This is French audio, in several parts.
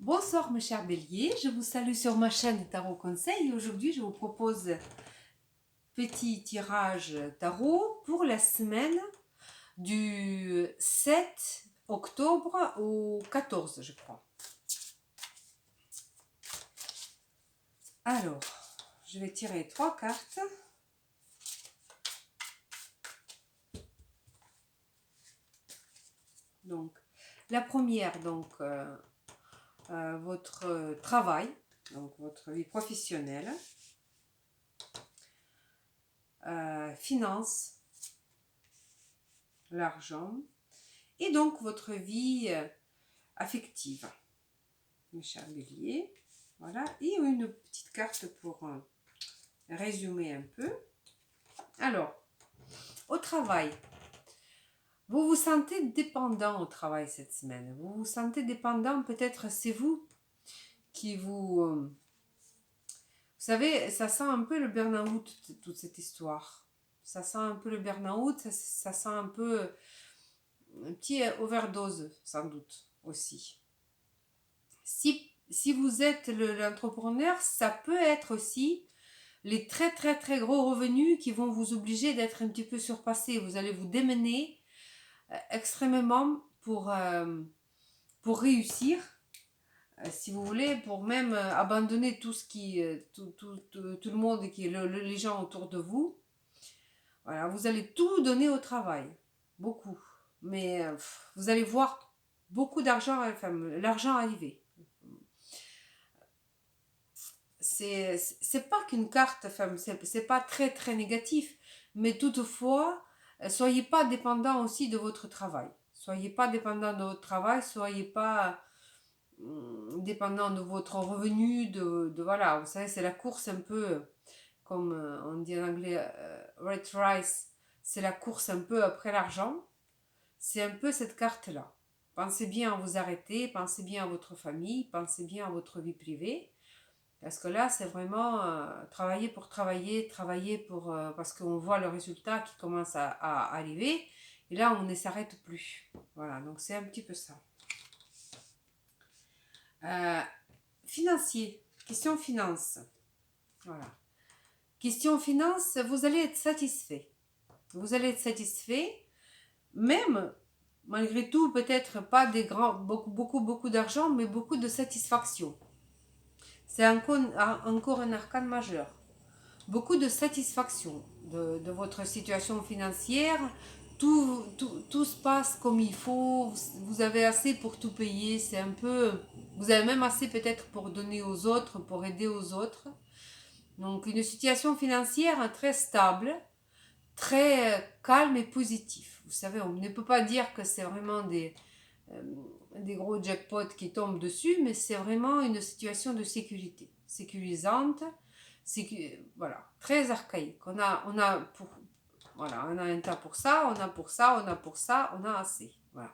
Bonsoir mes chers béliers, je vous salue sur ma chaîne Tarot Conseil et aujourd'hui je vous propose petit tirage tarot pour la semaine du 7 octobre au 14 je crois. Alors, je vais tirer 3 cartes. Donc, la première, votre travail, donc votre vie professionnelle, finances, l'argent, et donc votre vie affective, mes chers béliers. Voilà, et une petite carte pour résumer un peu. Alors, au travail, vous vous sentez dépendant au travail cette semaine. Vous vous sentez dépendant, peut-être c'est vous qui vous savez, ça sent un peu le burn-out, toute cette histoire. Ça sent un peu le burn-out, ça sent un peu un petit overdose, sans doute, aussi. Si vous êtes l'entrepreneur, ça peut être aussi les très très très gros revenus qui vont vous obliger d'être un petit peu surpassé. Vous allez vous démener extrêmement pour réussir, si vous voulez, pour même abandonner tout ce qui, tout le monde qui est les gens autour de vous. Voilà, vous allez tout donner au travail, beaucoup. Mais vous allez voir beaucoup d'argent, enfin, l'argent arriver. C'est pas qu'une carte, enfin, c'est pas très très négatif, mais toutefois, soyez pas dépendant aussi de votre travail. Soyez pas dépendant de votre travail, soyez pas dépendant de votre revenu, voilà, vous savez, c'est la course un peu, comme on dit en anglais, red rice, c'est la course un peu après l'argent. C'est un peu cette carte-là. Pensez bien à vous arrêter, pensez bien à votre famille, pensez bien à votre vie privée. Parce que là, c'est vraiment travailler pour travailler, travailler pour parce qu'on voit le résultat qui commence à arriver. Et là, on ne s'arrête plus. Voilà, donc c'est un petit peu ça. Euh, Financier, question finance. Voilà. Question finance, vous allez être satisfait. Vous allez être satisfait, même malgré tout, peut-être pas des grands, beaucoup d'argent, mais beaucoup de satisfaction. C'est encore un arcane majeur. Beaucoup de satisfaction de votre situation financière. Tout se passe comme il faut. Vous avez assez pour tout payer. C'est un peu. Vous avez même assez peut-être pour donner aux autres, pour aider aux autres. Donc une situation financière très stable, très calme et positive. Vous savez, on ne peut pas dire que c'est vraiment euh, des gros jackpots qui tombent dessus, mais c'est vraiment une situation de sécurité, sécurisante, voilà, très archaïque. Voilà, on a un tas pour ça, on a pour ça, on a pour ça, on a assez. Voilà.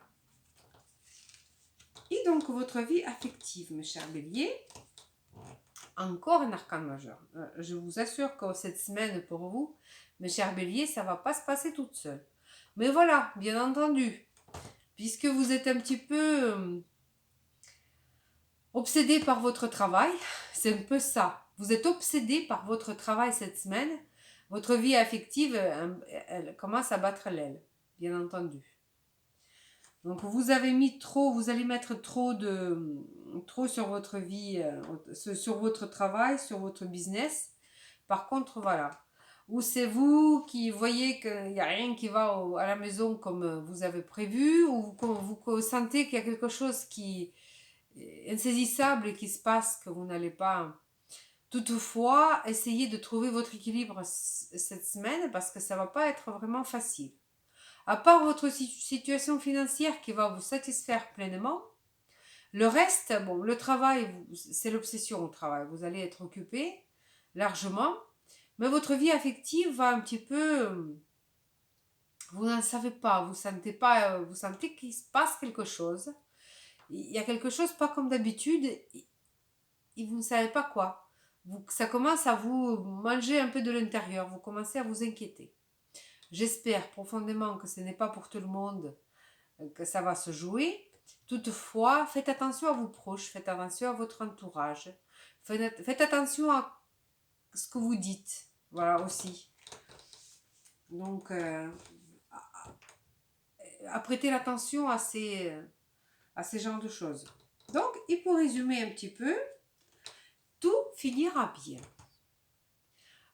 Et donc votre vie affective, mes chers béliers, encore un arcane majeur. Je vous assure que cette semaine pour vous, mes chers béliers, ça ne va pas se passer toute seule. Mais voilà, bien entendu, puisque vous êtes un petit peu obsédé par votre travail, c'est un peu ça. Vous êtes obsédé par votre travail cette semaine. Votre vie affective, elle commence à battre l'aile, bien entendu. Donc vous avez mis trop, vous allez mettre trop sur votre vie, sur votre travail, sur votre business. Par contre, voilà. Ou c'est vous qui voyez qu'il n'y a rien qui va à la maison comme vous avez prévu, ou vous sentez qu'il y a quelque chose qui est insaisissable et qui se passe, que vous n'allez pas. Toutefois, essayez de trouver votre équilibre cette semaine parce que ça ne va pas être vraiment facile. À part votre situation financière qui va vous satisfaire pleinement, le reste, bon, le travail, c'est l'obsession au travail. Vous allez être occupé largement, mais votre vie affective va un petit peu. Vous n'en savez pas, vous sentez pas, vous sentez qu'il se passe quelque chose. Il y a quelque chose pas comme d'habitude et vous ne savez pas quoi. Ça commence à vous manger un peu de l'intérieur, vous commencez à vous inquiéter. J'espère profondément que ce n'est pas pour tout le monde que ça va se jouer, Toutefois, faites attention à vos proches, faites attention à votre entourage, faites attention à ce que vous dites, voilà aussi. Donc, prêtez l'attention à ces genres de choses. Donc, et pour résumer un petit peu, tout finira bien.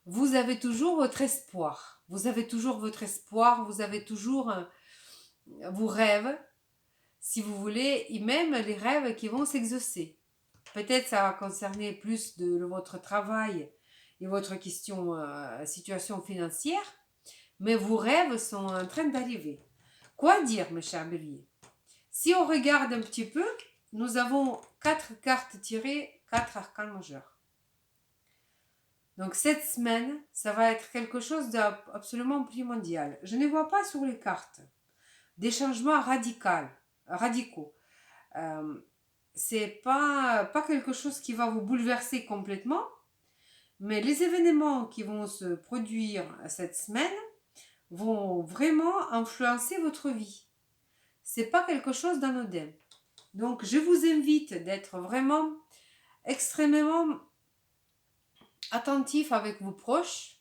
Vous avez toujours votre espoir. Vous avez toujours votre espoir, vous avez toujours vos rêves, si vous voulez, et même les rêves qui vont s'exaucer. Peut-être ça va concerner plus de votre travail et votre situation financière, mais vos rêves sont en train d'arriver. Quoi dire, mes chers béliers? Si on regarde un petit peu, nous avons 4 cartes tirées, 4 arcanes majeurs. Donc cette semaine, ça va être quelque chose d'absolument primordial. Je ne vois pas sur les cartes des changements radicaux. C'est pas quelque chose qui va vous bouleverser complètement, mais les événements qui vont se produire cette semaine vont vraiment influencer votre vie. C'est pas quelque chose d'anodin. Donc je vous invite d'être vraiment extrêmement attentif avec vos proches.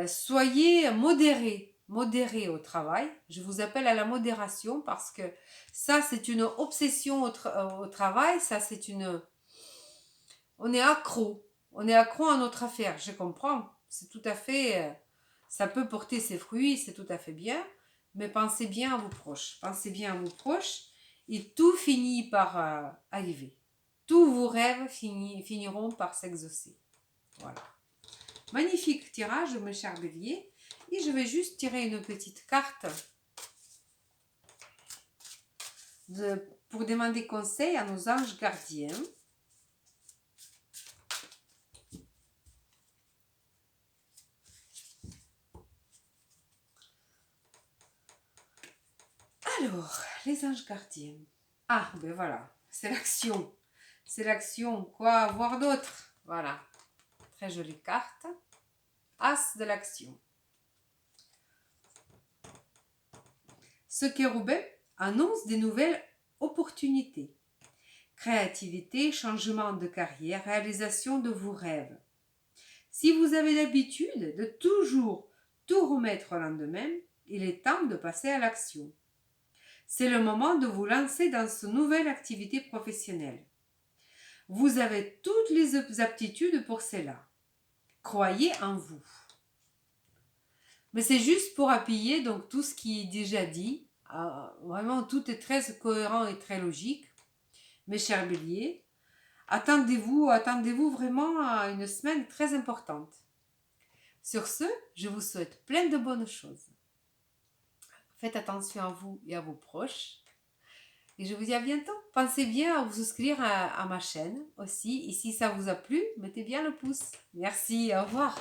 Soyez modérés au travail. Je vous appelle à la modération parce que ça, c'est une obsession au travail. Ça, c'est une... On est accro. On est accro à notre affaire. Je comprends. C'est tout à fait... ça peut porter ses fruits. C'est tout à fait bien. Mais pensez bien à vos proches. Pensez bien à vos proches. Et tout finit par arriver. Tous vos rêves finiront par s'exaucer. Voilà. Magnifique tirage, mes chers béliers. Et je vais juste tirer une petite carte pour demander conseil à nos anges gardiens. Alors, les anges gardiens. Ah, ben voilà, c'est l'action. C'est l'action. Quoi voir d'autre? Voilà. Très jolie carte. As de l'action. Ce chérubin annonce des nouvelles opportunités. Créativité, changement de carrière, réalisation de vos rêves. Si vous avez l'habitude de toujours tout remettre au lendemain, il est temps de passer à l'action. C'est le moment de vous lancer dans cette nouvelle activité professionnelle. Vous avez toutes les aptitudes pour cela. Croyez en vous. Mais c'est juste pour appuyer donc tout ce qui est déjà dit. Vraiment, tout est très cohérent et très logique. Mes chers béliers, attendez-vous vraiment à une semaine très importante. Sur ce, je vous souhaite plein de bonnes choses. Faites attention à vous et à vos proches. Et je vous dis à bientôt. Pensez bien à vous souscrire à ma chaîne aussi. Et si ça vous a plu, mettez bien le pouce. Merci, au revoir.